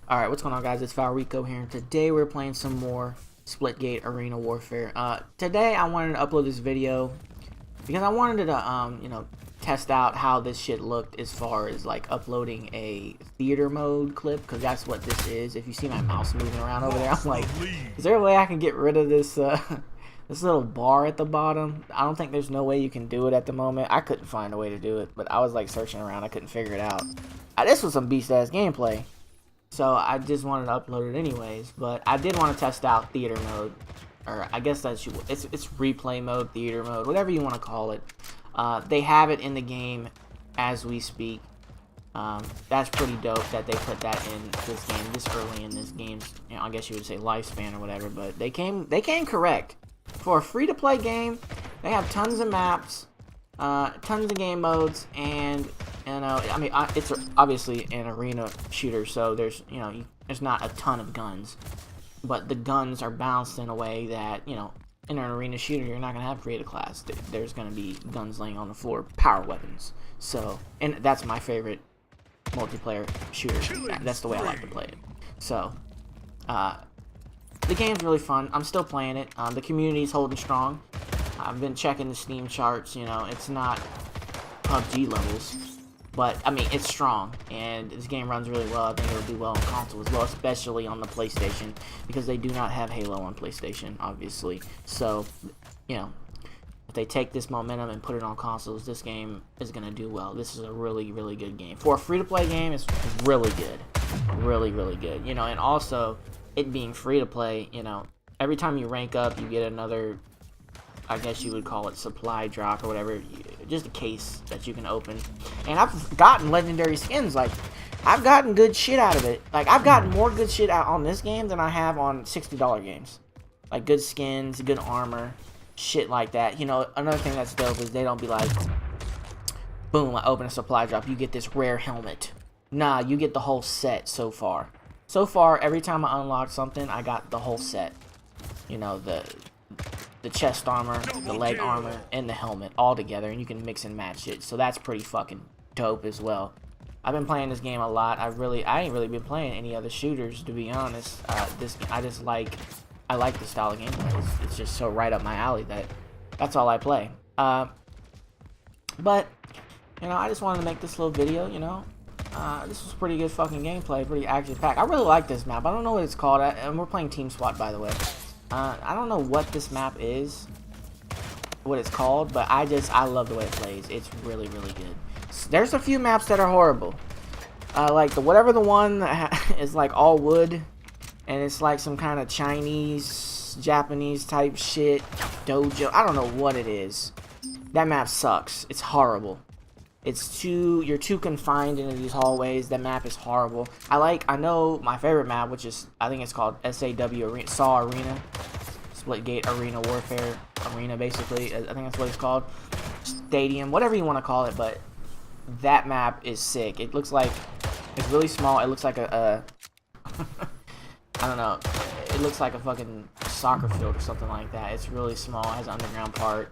Alright, what's going on, guys? It's Valrico here, and today we're playing some more Splitgate Arena Warfare. Today I wanted to upload this video because I wanted to, test out how this shit looked as far as, like, uploading a theater mode clip, because that's what this is. If you see my mouse moving around over there, I'm like, is there a way I can get rid of this, this little bar at the bottom? I don't think there's no way you can do it at the moment. I couldn't find a way to do it, but I was, like, searching around. I couldn't figure it out. This was some beast-ass gameplay. So I just wanted to upload it anyways, but I did want to test out theater mode, or I guess that's it's replay mode, theater mode, whatever you want to call it. They have it in the game as we speak. That's pretty dope that they put that in this game this early in this game's, I guess you would say lifespan or whatever. But they came correct for a free-to-play game. They have tons of maps, tons of game modes, and it's obviously an arena shooter, so there's there's not a ton of guns, but the guns are balanced in a way that in an arena shooter you're not gonna have creative class. There's gonna be guns laying on the floor, power weapons. So, and that's my favorite multiplayer shooter. That's the way I like to play it. So, the game's really fun. I'm still playing it. The community's holding strong. I've been checking the Steam charts. It's not PUBG levels, but I mean it's strong, and this game runs really well. I think it'll do well on console as well, especially on the PlayStation, because they do not have Halo on PlayStation, obviously. So, if they take this momentum and put it on consoles, this game is gonna do well. This is a really, really good game for a free-to-play game. It's really good, really, really good. And also it being free-to-play, every time you rank up, you get another, I guess you would call it supply drop or whatever, just a case that you can open. And I've gotten legendary skins. Like, I've gotten good shit out of it. Like, I've gotten more good shit out on this game than I have on $60 games. Like, good skins, good armor, shit like that. Another thing that's dope is they don't be like, boom, I open a supply drop, you get this rare helmet. Nah, you get the whole set so far. So far, every time I unlock something, I got the whole set. The chest armor, the leg armor, and the helmet all together, and you can mix and match it. So that's pretty fucking dope as well. I've been playing this game a lot. I ain't really been playing any other shooters, to be honest. I like the style of gameplay. It's just so right up my alley that's all I play. But I just wanted to make this little video. This was pretty good fucking gameplay, pretty action packed. I really like this map. I don't know what it's called, and we're playing Team SWAT, by the way. I don't know what this map is, what it's called, but I love the way it plays. It's really, really good. There's a few maps that are horrible. Like whatever the one that is like all wood, and it's like some kind of Chinese, Japanese type shit, dojo. I don't know what it is. That map sucks. It's horrible. You're too confined into these hallways. That map is horrible. I know my favorite map, which is, I think it's called SAW Arena. Splitgate Arena Warfare Arena, basically. I think that's what it's called. Stadium, whatever you want to call it, but that map is sick. It looks like, it's really small. It looks like a I don't know. It looks like a fucking soccer field or something like that. It's really small. It has an underground part.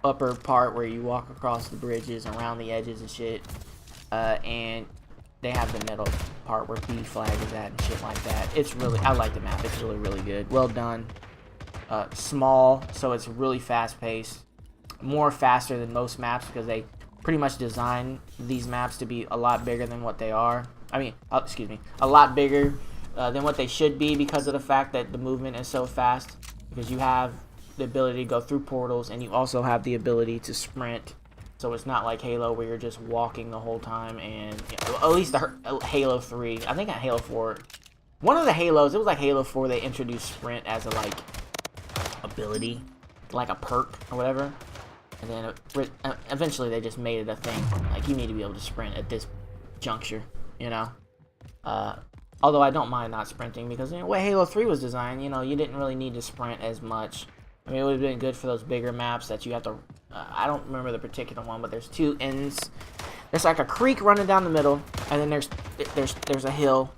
Upper part where you walk across the bridges, around the edges and shit, and they have the middle part where B flag is at and shit like that. I like the map. It's really, really good. Well done. Small, so it's really fast paced, more faster than most maps, because they pretty much design these maps to be a lot bigger than what they are. I mean, excuse me, a lot bigger than what they should be, because of the fact that the movement is so fast, because you have the ability to go through portals, and you also have the ability to sprint. So it's not like Halo where you're just walking the whole time. And at least the Halo 3, I think at Halo 4, one of the Halos, it was like Halo 4, they introduced sprint as a ability, like a perk or whatever, and then eventually they just made it a thing, like you need to be able to sprint at this juncture. Although I don't mind not sprinting, because the way Halo 3 was designed, you didn't really need to sprint as much. I mean, it would have been good for those bigger maps that you have to, I don't remember the particular one, but there's two ends. There's like a creek running down the middle, and then there's a hill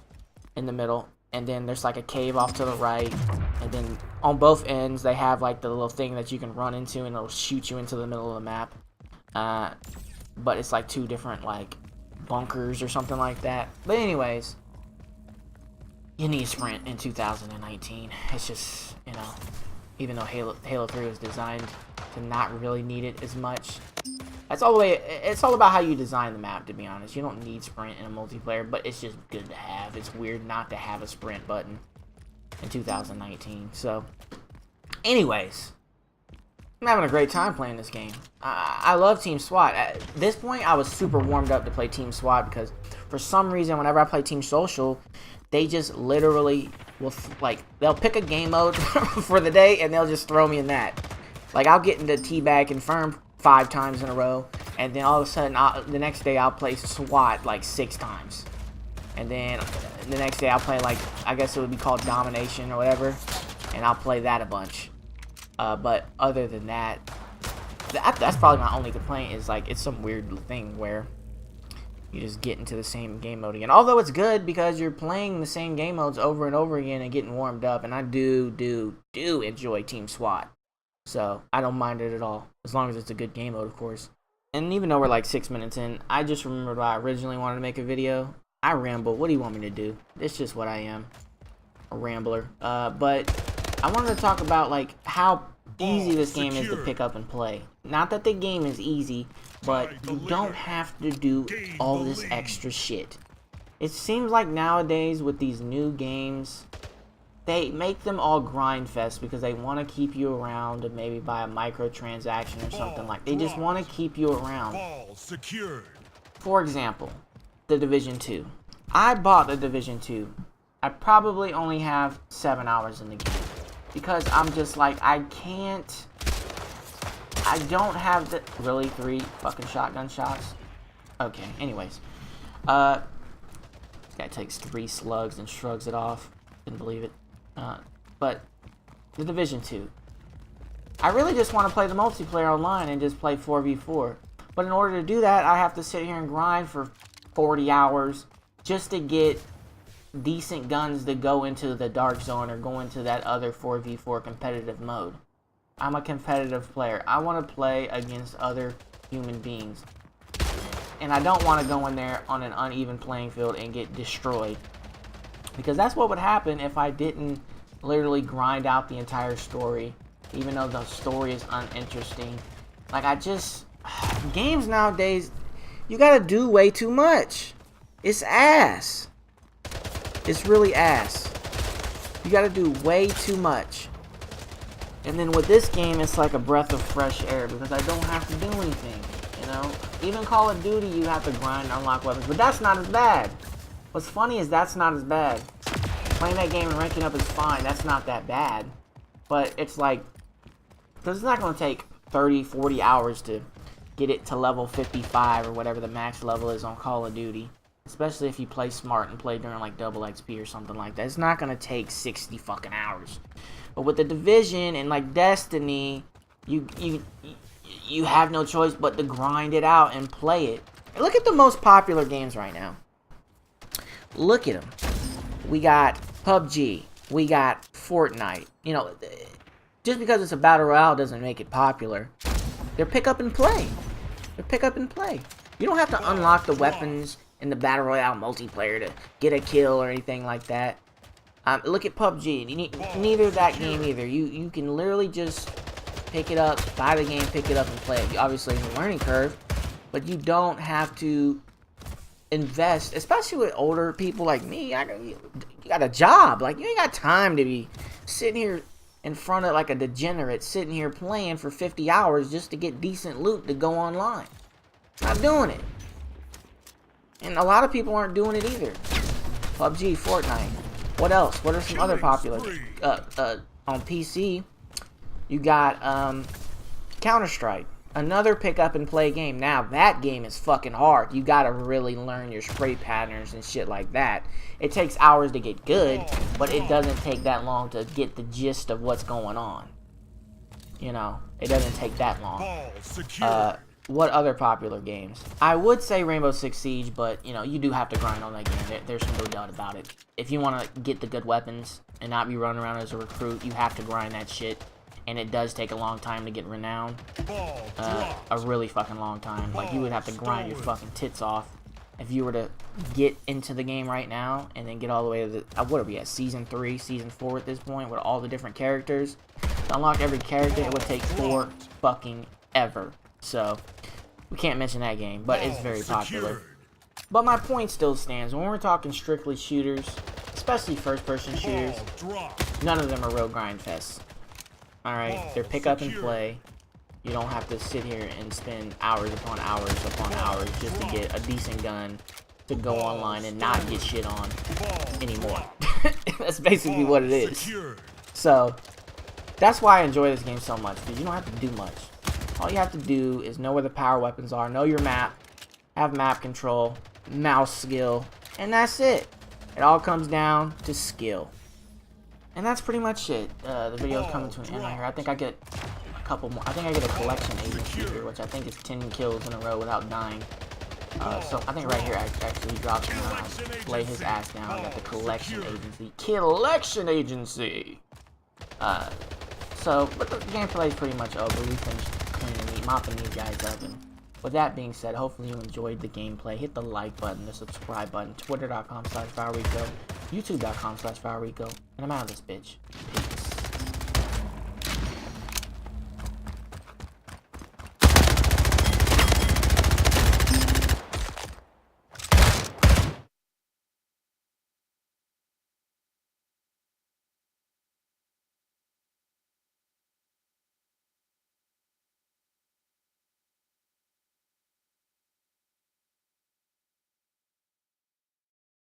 in the middle, and then there's like a cave off to the right, and then on both ends they have like the little thing that you can run into, and it'll shoot you into the middle of the map. But it's like two different like bunkers or something like that. But anyways, you need sprint in 2019. It's just, you know, even though Halo 3 was designed to not really need it as much. It's all about how you design the map, to be honest. You don't need sprint in a multiplayer, but it's just good to have. It's weird not to have a sprint button in 2019. So, anyways, I'm having a great time playing this game. I love Team SWAT. At this point, I was super warmed up to play Team SWAT because for some reason, whenever I play Team Social, they just literally will, like, they'll pick a game mode for the day and they'll just throw me in that. Like, I'll get into Teabag Confirmed 5 times in a row, and then all of a sudden, the next day I'll play SWAT like 6 times. And then the next day I'll play, like, I guess it would be called Domination or whatever, and I'll play that a bunch. But other than that, that's probably my only complaint, is like, it's some weird thing where you just get into the same game mode again. Although it's good because you're playing the same game modes over and over again and getting warmed up, and I do enjoy Team SWAT. So, I don't mind it at all, as long as it's a good game mode, of course. And even though we're like 6 minutes in, I just remembered why I originally wanted to make a video. I ramble. What do you want me to do? It's just what I am. A rambler. But I wanted to talk about, like, how easy this game is to pick up and play. Not that the game is easy, but you don't have to do all this extra shit. It seems like nowadays with these new games, they make them all grind fest because they want to keep you around to maybe buy a microtransaction or something like. They just want to keep you around. For example, The Division 2. I bought The Division 2. I probably only have 7 hours in the game because I'm just like, I don't have the, really 3 fucking shotgun shots. Okay, anyways. This guy takes 3 slugs and shrugs it off. Didn't believe it. But The Division 2. I really just want to play the multiplayer online and just play 4v4. But in order to do that, I have to sit here and grind for 40 hours just to get decent guns to go into the dark zone or go into that other 4v4 competitive mode. I'm a competitive player. I want to play against other human beings. And I don't want to go in there on an uneven playing field and get destroyed. Because that's what would happen if I didn't literally grind out the entire story, even though the story is uninteresting. Like, games nowadays, you gotta do way too much. It's ass. It's really ass. You gotta do way too much. And then with this game, it's like a breath of fresh air because I don't have to do anything, you know? Even Call of Duty, you have to grind and unlock weapons, but that's not as bad. What's funny is that's not as bad. Playing that game and ranking up is fine. That's not that bad. But it's like, because it's not going to take 30, 40 hours to get it to level 55 or whatever the max level is on Call of Duty. Especially if you play smart and play during like double XP or something like that. It's not going to take 60 fucking hours. But with the Division and like Destiny, you have no choice but to grind it out and play it. Look at the most popular games right now. Look at them. We got PUBG. We got Fortnite. You know, just because it's a battle royale doesn't make it popular. They're pick up and play. They're pick up and play. You don't have to unlock the weapons in the battle royale multiplayer to get a kill or anything like that. Look at PUBG. Neither that game either. You can literally just pick it up, buy the game, pick it up, and play it. Obviously, there's a learning curve, but you don't have to invest, especially with older people like me. You got a job. Like, you ain't got time to be sitting here in front of like a degenerate, sitting here playing for 50 hours just to get decent loot to go online. Not doing it. And a lot of people aren't doing it either. PUBG, Fortnite. What else? What are some other popular? On PC, you got Counter-Strike. Another pick up and play game. Now, that game is fucking hard. You gotta really learn your spray patterns and shit like that. It takes hours to get good, but it doesn't take that long to get the gist of what's going on. You know, it doesn't take that long. What other popular games? I would say Rainbow Six Siege, but, you know, you do have to grind on that game. There's no doubt about it. If you want to get the good weapons and not be running around as a recruit, you have to grind that shit. And it does take a long time to get renowned. A really fucking long time. Like, you would have to grind your fucking tits off if you were to get into the game right now and then get all the way to the, what are we at, season 3, season 4 at this point with all the different characters. To unlock every character, it would take 4 fucking ever. So, we can't mention that game, but it's very popular. But my point still stands. When we're talking strictly shooters, especially first-person shooters, none of them are real grind fests. Alright, they're pick up and play. You don't have to sit here and spend hours upon hours just to get a decent gun to go online and not get shit on anymore. That's basically what it is. So, that's why I enjoy this game so much, because you don't have to do much. All you have to do is know where the power weapons are, know your map, have map control, mouse skill, and that's it. It all comes down to skill. And that's pretty much it. The video's coming to an end right here. I think I get a couple more. I think I get a collection agency here, which I think is 10 kills in a row without dying. So I think right here actually he drops him and lay his ass down. I got the collection agency. Collection agency! But the gameplay is pretty much over. We finished cleaning, mopping these guys up. And with that being said, hopefully you enjoyed the gameplay. Hit the like button, the subscribe button, twitter.com/FireRico, youtube.com/FireRico, and I'm out of this bitch. Peace.